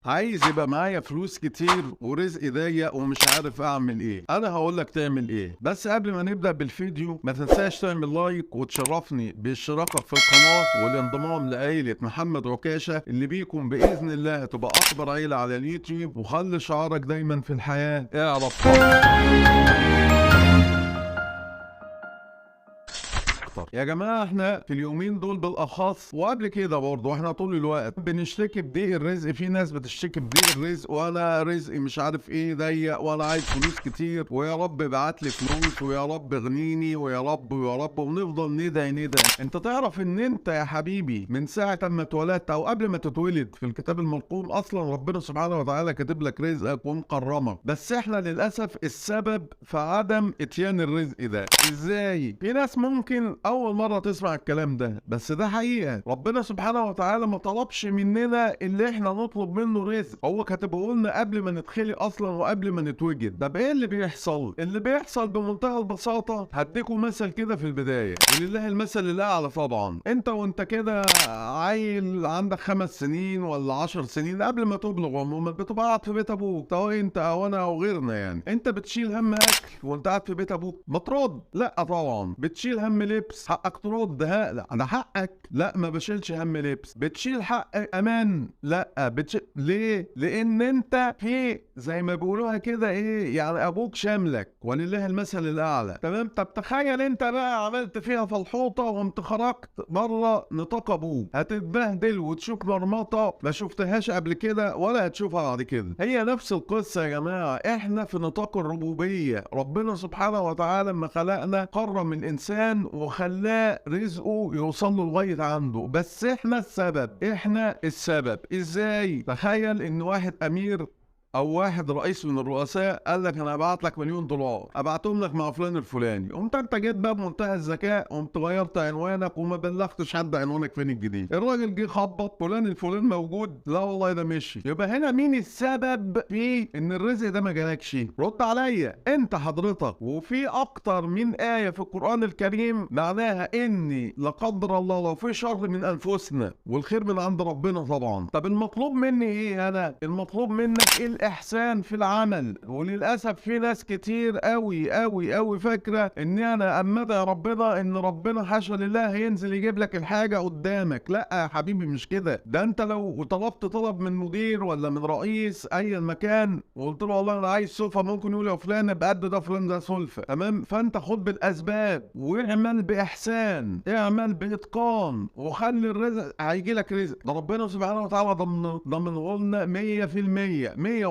عايز يبقى معايا فلوس كتير ورزق ضيق ومش عارف اعمل ايه. انا هقول لك تعمل ايه، بس قبل ما نبدا بالفيديو ما تنساش تعمل لايك وتشرفني باشتراكك في القناه والانضمام لعيله محمد عكاشه اللي بيكم باذن الله تبقى اكبر عيله على اليوتيوب. وخلي شعارك دايما في الحياه اعرف يا جماعه. احنا في اليومين دول بالاخص وقبل كده برضه احنا طول الوقت بنشتكي بضيق الرزق. في ناس بتشتكي بضيق الرزق، وانا رزقي مش عارف ايه ضيق، وانا عايز فلوس كتير، ويا رب ابعت لي فلوس، ويا رب اغنيني، ويا رب ويا رب، ونفضل ندعي. انت تعرف ان انت يا حبيبي من ساعه ما اتولدت او قبل ما تتولد في الكتاب المرقوم اصلا ربنا سبحانه وتعالى كاتب لك رزقك ومكرمك، بس احنا للاسف السبب في عدم اتيان الرزق ده. ازاي؟ في ناس ممكن اول مره تسمع الكلام ده، بس ده حقيقه. ربنا سبحانه وتعالى ما طلبش مننا اللي احنا نطلب منه رزق، هو كاتبه لنا قبل ما نتخلق اصلا وقبل ما نتوجد. طب ايه اللي بيحصل؟ اللي بيحصل بمنتهى البساطه هديكم مثل كده في البدايه، ولله المثل الاعلى طبعا. انت وانت كده عيل عندك 5 سنين ولا 10 سنين قبل ما تبلغ عموما بتبقى قاعد في بيت ابوك، سواء انت او انا او غيرنا. يعني انت بتشيل هم اكل وانت قاعد في بيت ابوك؟ ما ترد لا طبعا. بتشيل هم لبس؟ حقك ترد ها لا ده حقك. لا ما بشيلش هم لبس. بتشيل حق امان؟ لا بتشيل. ليه؟ لان انت في زي ما بيقولوها كده ايه، يعني ابوك شاملك ولله المثل الاعلى. تمام؟ طب تخيل انت بقى عملت فيها فلحوطه وقمت خرجت بره نطاق ابوك، هتتبهدل وتشوف مرمطه ما شفتهاش قبل كده ولا هتشوفها بعد كده. هي نفس القصه يا جماعه. احنا في نطاق الربوبيه. ربنا سبحانه وتعالى لما خلقنا كرم الانسان وخلاه رزقه يوصل له لغايه عنده، بس احنا السبب. احنا السبب. ازاي؟ تخيل ان واحد امير او واحد رئيس من الرؤساء قال لك انا هبعت لك $1,000,000 ابعتهم لك مع فلان الفلاني. قمت انت جيت بقى بمنتهى الذكاء قمت غيرت عنوانك وما بلغتش حد عنوانك فين الجديد. الراجل جه خبط فلان الفلان موجود؟ لا والله ده مشي. يبقى هنا مين السبب في ان الرزق ده ما جالكش؟ رد عليا انت حضرتك. وفي اكتر من ايه في القران الكريم معناها اني لا قدر الله لو في شر من انفسنا والخير من عند ربنا طبعا. طب المطلوب مني ايه؟ انا المطلوب منك ايه؟ الاحسان في العمل. وللاسف في ناس كتير قوي فاكره ان انا امدى ربنا ان ربنا حاشا لله هينزل يجيب لك الحاجه قدامك. لا يا حبيبي مش كده. ده انت لو طلبت طلب من مدير ولا من رئيس اي مكان وقلت له والله انا عايز سلفه، ممكن يقول يا فلان بقد ده فلان ده سلفه. تمام؟ فانت خد بالاسباب واعمل باحسان، اعمل باتقان، وخلي الرزق هيجي لك رزق. ده ربنا سبحانه وتعالى ضمنه لنا 100% 150%،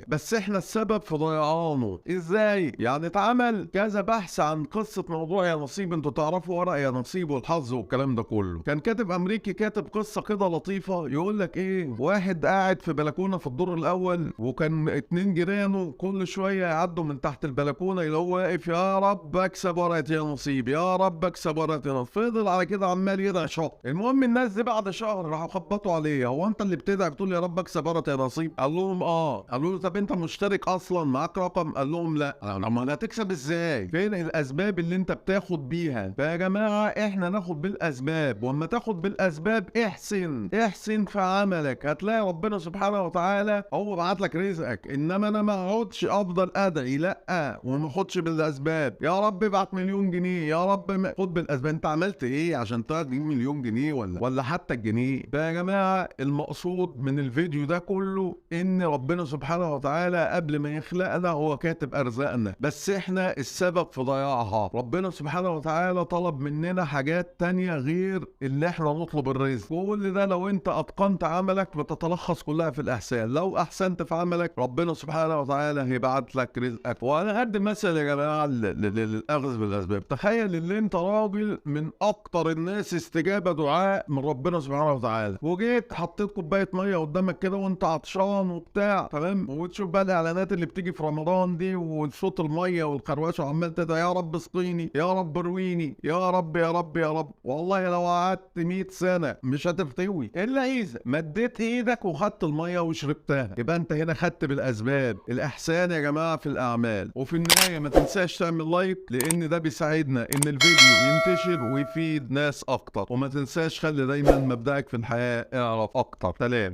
بس احنا السبب في ضيعانه. ازاي؟ يعني اتعمل كذا بحث عن قصه موضوع يا نصيب. انتوا تعرفوا ورق يا نصيب والحظ والكلام ده كله. كان كاتب امريكي كاتب قصه كده لطيفه، يقول لك ايه، واحد قاعد في بلكونه في الدور الاول وكان 2 جيرانه كل شويه يعدوا من تحت البلكونه اللي هو واقف يا رب اكسب ورقه يا نصيب، يا رب اكسب ورقه يا نصيب. فضل على كده عمال يدعي شهر. المهم الناس دي بعد شهر راحوا خبطوا عليه، هو انت اللي بتدعي بتقول يا رب اكسب ورقه يا نصيب؟ قال لهم اه. قالوا له طب انت مشترك اصلا معاك رقم؟ قال لهم لا. امال هتكسب ازاي؟ فين الاسباب اللي انت بتاخد بيها؟ فيا جماعه احنا ناخد بالاسباب، واما تاخد بالاسباب احسن في عملك، هتلاقي ربنا سبحانه وتعالى هو بعت لك رزقك. انما انا ما اقعدش افضل ادعي لا وما اخدش بالاسباب. يا رب ابعت 1,000,000 جنيه، يا رب خد بالاسباب. انت عملت ايه عشان تجيب 1,000,000 جنيه ولا حتى الجنيه؟ فيا جماعه المقصود من الفيديو ده كله ان ربنا سبحانه وتعالى قبل ما يخلقنا هو كاتب ارزاقنا، بس احنا السبب في ضياعها. ربنا سبحانه وتعالى طلب مننا حاجات تانية غير اللي احنا نطلب الرزق. كل ده لو انت اتقنت عملك بتتلخص كلها في الاحسان. لو احسنت في عملك ربنا سبحانه وتعالى هيبعت لك رزقك. وانا هدي مثل يا جماعه للاخذ بالاسباب. تخيل ان انت راجل من اكتر الناس استجابه دعاء من ربنا سبحانه وتعالى، وجيت حطيت كوبايه ميه قدامك كده وانت عطشان وبتاع، تمام، وتشوف بقى الاعلانات اللي بتيجي في رمضان دي وصوت الميه والخروشه وعمال تدعي يا رب اسقيني، يا رب ارويني، يا رب يا رب يا رب. والله لو قعدت 100 سنه مش هترتوي الا اذا مديت ايدك وخدت الميه وشربتها. يبقى انت هنا خدت بالاسباب. الاحسان يا جماعه في الاعمال. وفي النهايه ما تنساش تعمل لايك لان ده بيساعدنا ان الفيديو ينتشر ويفيد ناس اكتر. وما تنساش خلي دايما مبدأك في الحياه اعرف اكتر. سلام.